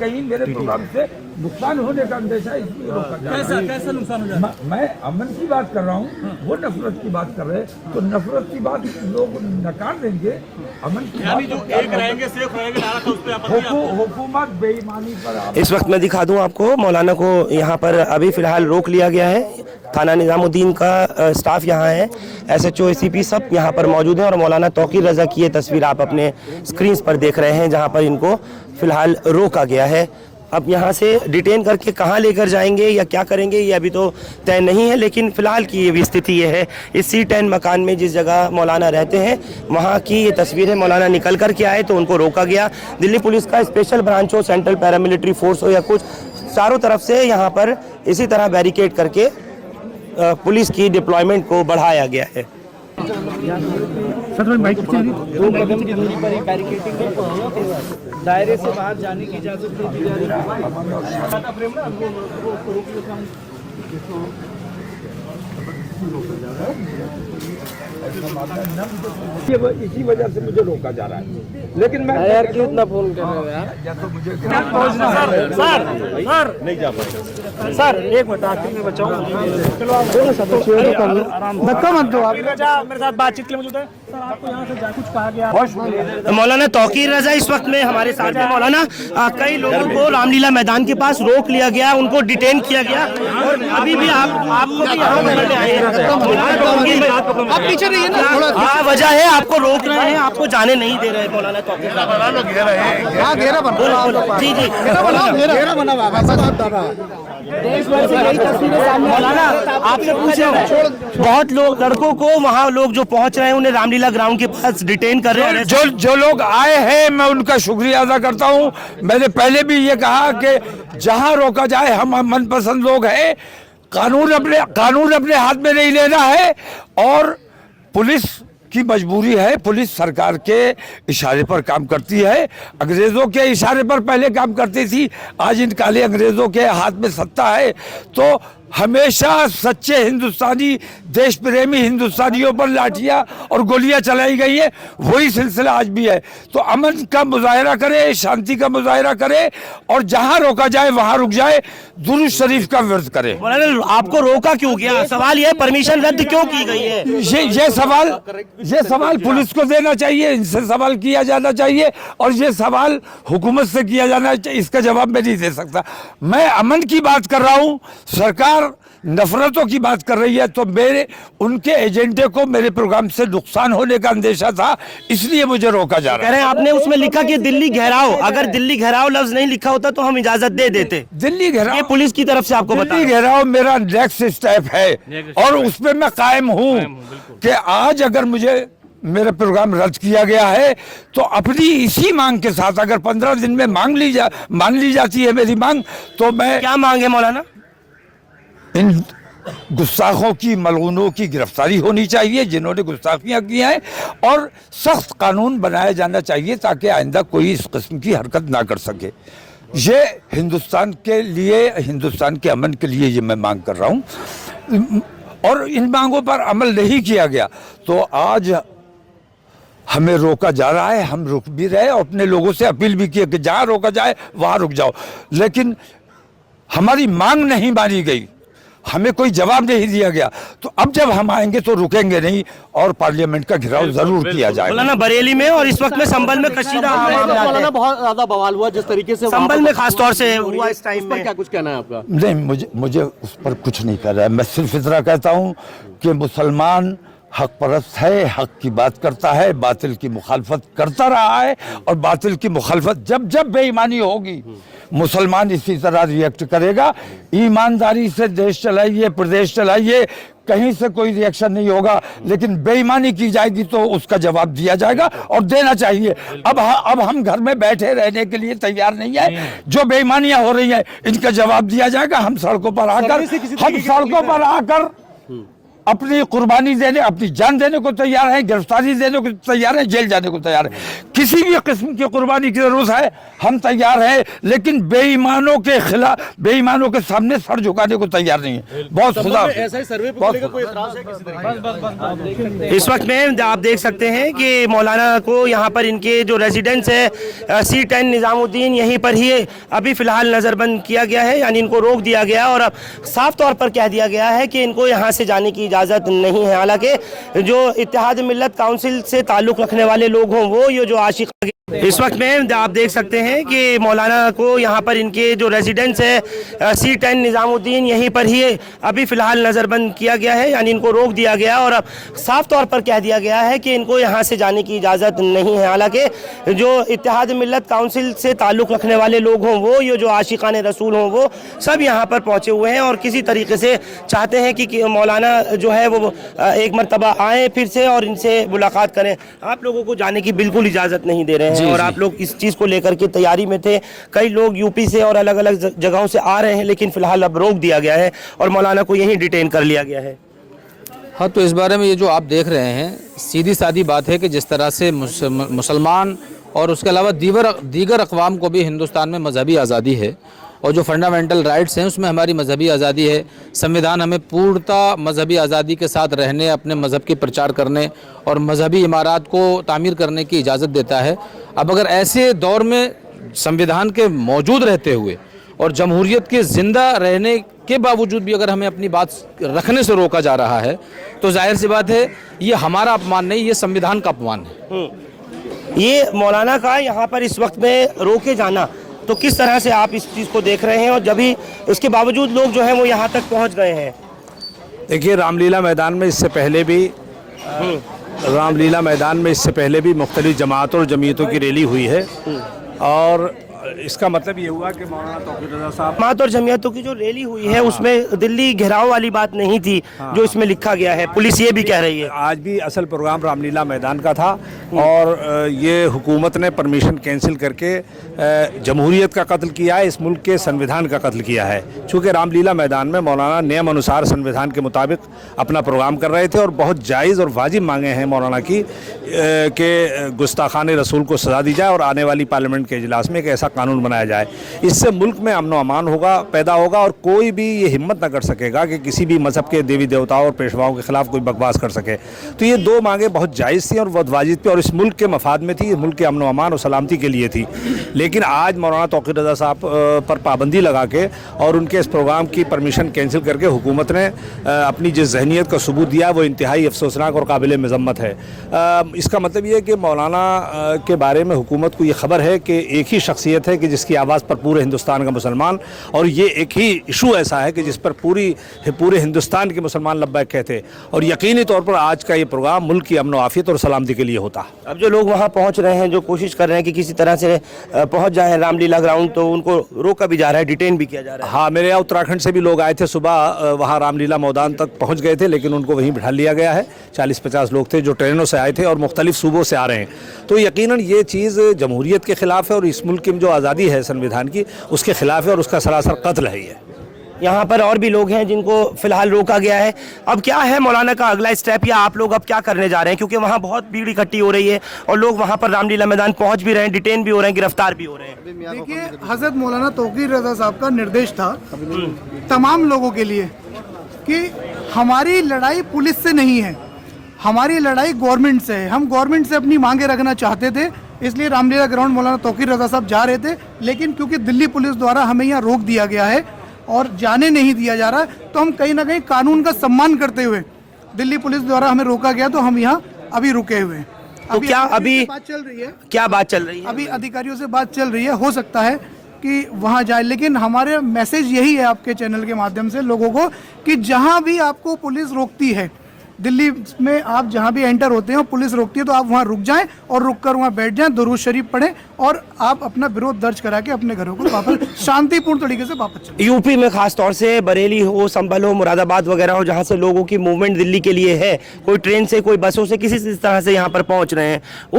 कहीं मेरे प्रोग्राम से नुकसान होने का अंदेशा इसलिए रोका जा रहा है। कैसा नुकसान हो जाए? मैं अमन की बात कर रहा हूँ, वो नफरत की बात कर रहे हैं, तो नफरत की बात लोग नकार देंगे। अमन की बात जो एक रहेंगे सेफ रहेंगे नारा था उस पे आपत्ति है? हुकूमत बेईमानी पर इस वक्त मैं दिखा दूं आपको, मौलाना को यहाँ पर अभी फिलहाल रोक लिया गया है। थाना निजामुद्दीन का स्टाफ यहाँ है, SHO ACP सब यहाँ पर मौजूद हैं और मौलाना तौकीर रज़ा की ये तस्वीर आप अपने स्क्रीन पर देख रहे हैं, जहाँ पर इनको फिलहाल रोका गया है। अब यहाँ से डिटेन करके कहाँ लेकर जाएंगे या क्या करेंगे ये अभी तो तय नहीं है, लेकिन फ़िलहाल की ये भी स्थिति ये है। इस C10 मकान में जिस जगह मौलाना रहते हैं वहाँ की ये तस्वीर है। मौलाना निकल कर के आए तो उनको रोका गया। दिल्ली पुलिस का स्पेशल ब्रांच हो, सेंट्रल पैरामिलिट्री फोर्स हो या कुछ, चारों तरफ से यहाँ पर इसी तरह बैरिकेड करके पुलिस की डिप्लॉयमेंट को बढ़ाया गया है। दो कदम की दूरी पर ही बैरिकेडिंग है, दायरे से बाहर जाने की इजाजत नहीं दी जा रही। इसी वजह से मुझे रोका जा रहा है, लेकिन मैं यार क्यों इतना फोन कर रहे हो यार? या तो मुझे सर नहीं जा पाए सर, एक मिनट आखिरी में बचाओ। चलो आप बोलो सर, आराम धक्का मत दो। आप मेरे साथ बातचीत के लिए मौजूद है सर, आपको यहाँ से कुछ कहा गया? मौलाना तौकीर रज़ा इस वक्त में हमारे साथ हैं। मौलाना, कई लोगों को रामलीला मैदान के पास रोक लिया गया, उनको डिटेन किया गया और अभी भी आपको भी यहाँ पकड़ने आए हैं। आप पीछे रहिए ना थोड़ा। क्या वजह है आपको रोक रहे हैं, आपको जाने नहीं दे रहे हैं? मौलाना तौकीर रज़ा घेरा बना, जी जी घेरा बना मौलाना, आपसे पूछ रहे हैं, बहुत लोग लड़कों को वहाँ लोग जो पहुँच रहे हैं उन्हें रामलीला ग्राउंड के पास डिटेन कर रहे हैं। जो लोग आए हैं मैं उनका शुक्रिया अदा करता हूं। मैंने पहले भी ये कहा कि जहां रोका जाए, हम मनपसंद लोग हैं। कानून अपने हाथ में नहीं लेना है और पुलिस की मजबूरी है। पुलिस सरकार के इशारे पर काम करती है, अंग्रेज़ों के इशारे पर पहले काम करती थी, आज इन काले अंग्रेज़ों के हाथ में सत्ता है। तो हमेशा सच्चे हिंदुस्तानी, देश प्रेमी हिंदुस्तानियों पर लाठियां और गोलियां चलाई गई है, वही सिलसिला आज भी है। तो अमन का मुजाहरा करे, शांति का मुजाहरा करे और जहां रोका जाए वहां रुक जाए, दुरूद शरीफ का विरोध करे। आपको रोका क्यों गया? सवाल ये परमिशन रद्द क्यों की गई है? ये सवाल पुलिस को देना चाहिए, इनसे सवाल किया जाना चाहिए और ये सवाल हुकूमत से किया जाना चाहिए। इसका जवाब मैं नहीं दे सकता। मैं अमन की बात कर रहा हूँ, सरकार नफरतों की बात कर रही है। तो मेरे उनके एजेंडे को, मेरे प्रोग्राम से नुकसान होने का अंदेशा था, इसलिए मुझे रोका जा रहा है। कह रहे हैं आपने उसमें लिखा कि दिल्ली घेराव, अगर दिल्ली घेराव लफ्ज नहीं लिखा होता तो हम इजाजत दे देते। दिल्ली घेराव ये पुलिस की तरफ से आपको बता दिल्ली घेराव मेरा नेक्स्ट स्टेप है और उस पर मैं कायम हूँ कि आज अगर मुझे मेरा प्रोग्राम रद्द किया गया है तो अपनी इसी मांग के साथ, अगर 15 दिन में मान ली जाती है मेरी मांग, तो मैं क्या मांगे मौलाना? इन गुस्ताखों की, मलगूनों की गिरफ्तारी होनी चाहिए जिन्होंने गुस्ताखियां की हैं और सख्त कानून बनाया जाना चाहिए ताकि आइंदा कोई इस किस्म की हरकत ना कर सके। ये हिंदुस्तान के लिए, हिंदुस्तान के अमन के लिए ये मैं मांग कर रहा हूँ और इन मांगों पर अमल नहीं किया गया तो आज हमें रोका जा रहा है। हम रुक भी रहे और अपने लोगों से अपील भी की कि जहाँ रोका जाए वहाँ रुक जाओ, लेकिन हमारी मांग नहीं मानी गई, हमें कोई जवाब नहीं दिया गया। तो अब जब हम आएंगे तो रुकेंगे नहीं और पार्लियामेंट का घेराव जरूर किया जाएगा। मौलाना, बरेली में और इस वक्त में संभल में कशीदा मौलाना बहुत ज्यादा बवाल हुआ जिस तरीके से संभल में खास तौर से हुआ इस टाइम में, क्या कुछ कहना है आपका? नहीं, मुझे उस पर कुछ नहीं कर रहा है। मैं सिर्फ इतना कहता हूँ कि मुसलमान हक परस्त है, हक की बात करता है, बातिल की मुखालफत करता रहा है और बातिल की मुखालफत जब बेईमानी होगी मुसलमान इसी तरह रिएक्ट करेगा। ईमानदारी से देश चलाइए, प्रदेश चलाइए, कहीं से कोई रिएक्शन नहीं होगा, लेकिन बेईमानी की जाएगी तो उसका जवाब दिया जाएगा और देना चाहिए। अब हम घर में बैठे रहने के लिए तैयार नहीं है। जो बेईमानियां हो रही हैं इनका जवाब दिया जाएगा। हम सड़कों पर आकर अपनी कुर्बानी देने, अपनी जान देने को तैयार हैं, गिरफ्तारी देने को तैयार हैं, जेल जाने को तैयार हैं। किसी भी किस्म की कुर्बानी की जरूरत है, हम तैयार हैं, लेकिन बेईमानों के खिलाफ, बेईमानों के सामने सर झुकाने को तैयार नहीं है। बहुत खुदा इस वक्त में आप देख सकते हैं कि मौलाना को यहाँ पर इनके जो रेजिडेंस है C10 निजामुद्दीन, यहीं पर ही अभी फिलहाल नज़रबंद किया गया है, यानी इनको रोक दिया गया और अब साफ तौर पर कह दिया गया है कि इनको यहाँ से जाने की इजाज़त नहीं है। हालांकि जो इत्तेहाद मिल्लत काउंसिल से ताल्लुक़ रखने वाले लोग हों वो, ये जो आशिक, इस वक्त में आप देख सकते हैं कि मौलाना को यहाँ पर इनके जो रेजिडेंस है C10 निजामुद्दीन, यहीं पर ही अभी फ़िलहाल नज़रबंद किया गया है, यानी इनको रोक दिया गया और अब साफ तौर पर कह दिया गया है कि इनको यहाँ से जाने की इजाज़त नहीं है। हालांकि जो इत्तेहाद मिल्लत काउंसिल से ताल्लुक़ रखने वाले लोग हों वो, ये जो आशिकान रसूल हों वो सब यहाँ पर पहुँचे हुए हैं और किसी तरीके से चाहते हैं कि मौलाना जो है वो एक मरतबा आएँ फिर से और इनसे मुलाकात करें। आप लोगों को जाने की बिल्कुल इजाज़त नहीं दे रहे हैं और आप लोग इस चीज़ को लेकर के तैयारी में थे। कई लोग यूपी से और अलग अलग जगहों से आ रहे हैं, लेकिन फिलहाल अब रोक दिया गया है और मौलाना को यहीं डिटेन कर लिया गया है। हाँ, तो इस बारे में ये जो आप देख रहे हैं, सीधी सादी बात है कि जिस तरह से मुसलमान और उसके अलावा दीगर अक़वाम को भी हिंदुस्तान में मजहबी आज़ादी है और जो फंडामेंटल राइट्स हैं उसमें हमारी मजहबी आज़ादी है। संविधान हमें पूर्णतः मजहबी आज़ादी के साथ रहने, अपने मज़हब के प्रचार करने और मजहबी इमारत को तामीर करने की इजाज़त देता है। अब अगर ऐसे दौर में संविधान के मौजूद रहते हुए और जमहूरियत के ज़िंदा रहने के बावजूद भी अगर हमें अपनी बात रखने से रोका जा रहा है, तो जाहिर सी बात है ये हमारा अपमान नहीं, ये संविधान का अपमान है। ये मौलाना का यहाँ पर इस वक्त में रोके जाना, तो किस तरह से आप इस चीज़ को देख रहे हैं और जब भी इसके बावजूद लोग जो हैं वो यहाँ तक पहुँच गए हैं? देखिए, रामलीला मैदान में इससे पहले भी मुख्तलिफ जमातों और जमीयतों की रैली हुई है और इसका मतलब ये हुआ कि मौलाना तौक़ीर रज़ा साहब, जमात और जमीयतों की जो रैली हुई है उसमें दिल्ली घेराव वाली बात नहीं थी जो इसमें लिखा गया है, पुलिस ये भी कह रही है। आज भी असल प्रोग्राम रामलीला मैदान का था और ये हुकूमत ने परमिशन कैंसिल करके जमहूरियत का कत्ल किया है, इस मुल्क के संविधान का कत्ल किया है। चूँकि रामलीला मैदान में मौलाना नियम अनुसार संविधान के मुताबिक अपना प्रोग्राम कर रहे थे और बहुत जायज़ और वाजिब मांगे हैं मौलाना की कि गुस्ताखान रसूल को सज़ा दी जाए और आने वाली पार्लियामेंट के इजलास में एक ऐसा कानून बनाया जाए। इससे मुल्क में अमन व अमान पैदा होगा और कोई भी ये हिम्मत न कर सकेगा कि किसी भी मज़हब के देवी देवताओं और पेशवाओं के ख़िलाफ़ कोई बकवास कर सके। तो ये दो मांगे बहुत जायज़ थी और बहुत वाजिब थी और इस मुल्क के मफाद में थी, इस मुल्क के अमन व अमान और सलामती के लिए थी। लेकिन आज मौलाना तौक़ीर रज़ा साहब पर पाबंदी लगा के और उनके इस प्रोग्राम की परमिशन कैंसिल करके हुकूमत ने अपनी जिस जहनीत का सबूत दिया वो इंतहाई अफसोसनाक और काबिल मज़म्मत है। इसका मतलब ये है कि मौलाना के बारे में हुकूमत को ये ख़बर है कि एक ही शख्सियत है कि जिसकी आवाज़ पर पूरे हिंदुस्तान का मुसलमान, और ये एक ही इशू ऐसा है कि जिस पर पूरे हिंदुस्तान के मुसलमान लब्बैक कहते, और यकीनी तौर पर आज का ये प्रोग्राम मुल्क की अमन आफियत और सलामती के लिए होता। अब जो लोग वहाँ पहुँच रहे हैं, जो कोशिश कर रहे हैं कि किसी तरह से पहुँच जाए रामलीला ग्राउंड, तो उनको रोका भी जा रहा है, डिटेन भी किया जा रहा है। हाँ, मेरे यहाँ उत्तराखंड से भी लोग आए थे, सुबह वहाँ रामलीला मैदान तक पहुँच गए थे, लेकिन उनको वहीं बिठा लिया गया है। 40-50 लोग थे जो ट्रेनों से आए थे और मुख्तलिफ सूबों से आ रहे हैं। तो यकीनन ये चीज़ जमहूरियत के ख़िलाफ़ है और इस मुल्क की जो आज़ादी है संविधान की, उसके खिलाफ है और उसका सरासर कत्ल है ये। यहाँ पर और भी लोग हैं जिनको फिलहाल रोका गया है। अब क्या है मौलाना का अगला स्टेप, या आप लोग अब क्या करने जा रहे हैं? क्योंकि वहाँ बहुत भीड़ इकट्ठी हो रही है और लोग वहाँ पर रामलीला मैदान पहुँच भी रहे हैं, डिटेन भी हो रहे हैं, गिरफ्तार भी हो रहे हैं। देखिए, हज़रत मौलाना तौक़ीर रज़ा साहब का निर्देश था तमाम लोगों के लिए कि हमारी लड़ाई पुलिस से नहीं है, हमारी लड़ाई गवर्नमेंट से है। हम गवर्नमेंट से अपनी मांगे रखना चाहते थे, इसलिए रामलीला ग्राउंड मौलाना तौक़ीर रज़ा साहब जा रहे थे। लेकिन क्योंकि दिल्ली पुलिस द्वारा हमें यहाँ रोक दिया गया है और जाने नहीं दिया जा रहा, तो हम कहीं ना कहीं कानून का सम्मान करते हुए, दिल्ली पुलिस द्वारा हमें रोका गया तो हम यहाँ अभी रुके हुए हैं। तो क्या अभी बात चल रही है? क्या बात चल रही है? अभी अधिकारियों से बात चल रही है, हो सकता है कि वहाँ जाए, लेकिन हमारे मैसेज यही है आपके चैनल के माध्यम से लोगों को कि जहाँ भी आपको पुलिस रोकती है, दिल्ली में आप जहाँ भी एंटर होते हैं पुलिस रोकती है, तो आप वहाँ रुक जाएं और रुक कर वहाँ बैठ जाएं, दुरूद शरीफ पढ़ें और आप अपना विरोध दर्ज करा के अपने घरों को वापस शांतिपूर्ण तरीके से वापस चलें। यूपी में खास तौर से बरेली हो, संभल हो, मुरादाबाद वगैरह हो, जहाँ से लोगों की मूवमेंट दिल्ली के लिए है, कोई ट्रेन से, कोई बसों से, किसी तरह से यहाँ पर पहुँच रहे हैं, उन